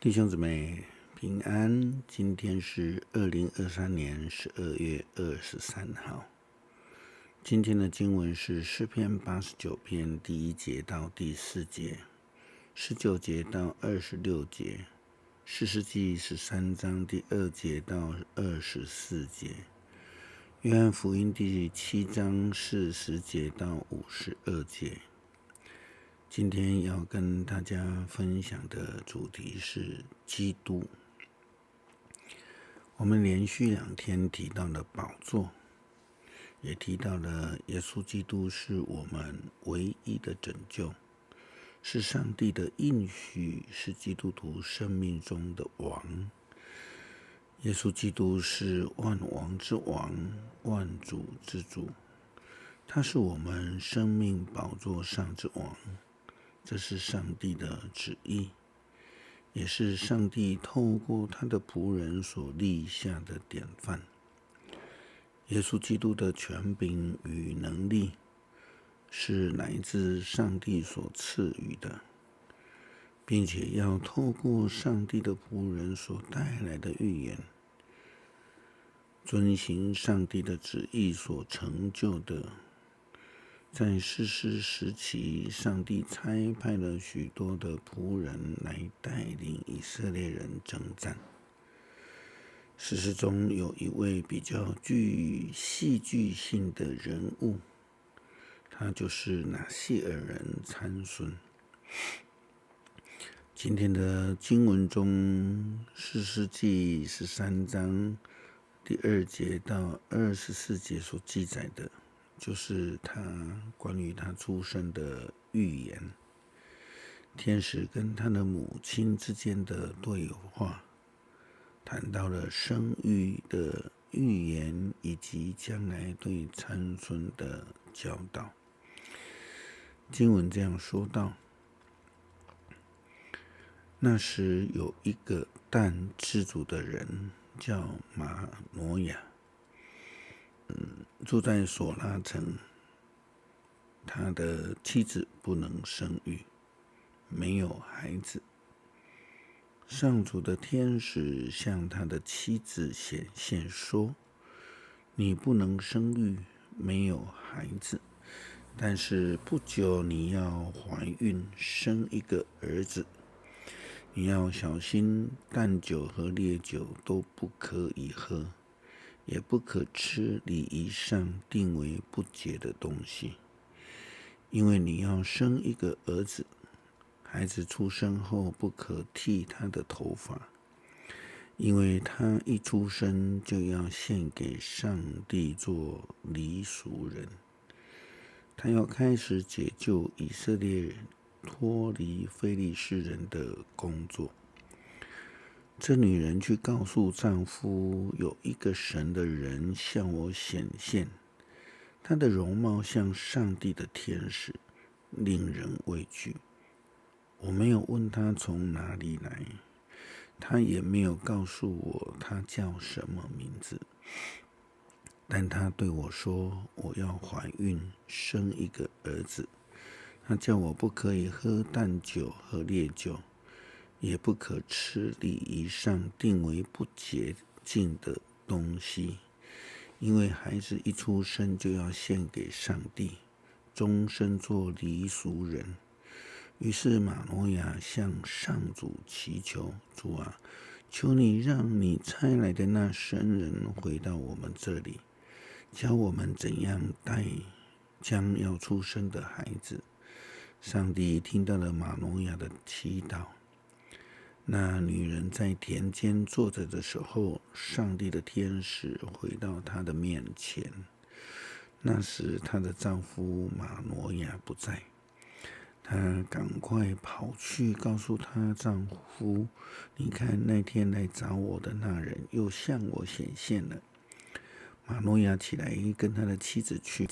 弟兄姊妹平安，今天是2023年12月23号。今天的经文是诗篇89篇第1节到第4节，19节到26节，士师记13章第2节到24节，约翰福音第7章40节到52节。今天要跟大家分享的主题是基督。我们连续2天提到了宝座，也提到了耶稣基督是我们唯一的拯救，是上帝的应许，是基督徒生命中的王。耶稣基督是万王之王，万主之主，他是我们生命宝座上之王。这是上帝的旨意，也是上帝透过他的仆人所立下的典范。耶稣基督的权柄与能力是来自上帝所赐予的，并且要透过上帝的仆人所带来的预言，遵行上帝的旨意所成就的。在士师时期，上帝差派了许多的仆人来带领以色列人征战。士师中有一位比较具戏剧性的人物，他就是拿细尔人参孙。今天的经文中，士师记13章第2节到24节所记载的，就是关于他出生的预言，天使跟他的母亲之间的对话，谈到了生育的预言以及将来对参孙的教导。经文这样说道：那时有一个但支族的人叫马挪亚，住在索拉城。他的妻子不能生育，没有孩子。上主的天使向他的妻子显现说：你不能生育，没有孩子，但是不久你要怀孕，生一个儿子。你要小心，淡酒和烈酒都不可以喝，也不可吃礼仪上定为不洁的东西，因为你要生一个儿子。孩子出生后不可剃他的头发，因为他一出生就要献给上帝做礼俗人。他要开始解救以色列人脱离非利士人的工作。这女人去告诉丈夫，有一个神的人向我显现，他的容貌像上帝的天使，令人畏惧。我没有问他从哪里来，他也没有告诉我他叫什么名字，但他对我说，我要怀孕，生一个儿子。他叫我不可以喝淡酒和烈酒，也不可吃礼仪上定为不洁净的东西，因为孩子一出生就要献给上帝，终身做礼俗人。于是马挪亚向上主祈求：主啊，求你让你差来的那神人回到我们这里，教我们怎样带将要出生的孩子。上帝听到了马挪亚的祈祷。那女人在田间坐着的时候，上帝的天使回到她的面前。那时她的丈夫马挪亚不在，她赶快跑去告诉她丈夫：你看，那天来找我的那人又向我显现了。马挪亚起来跟他的妻子去，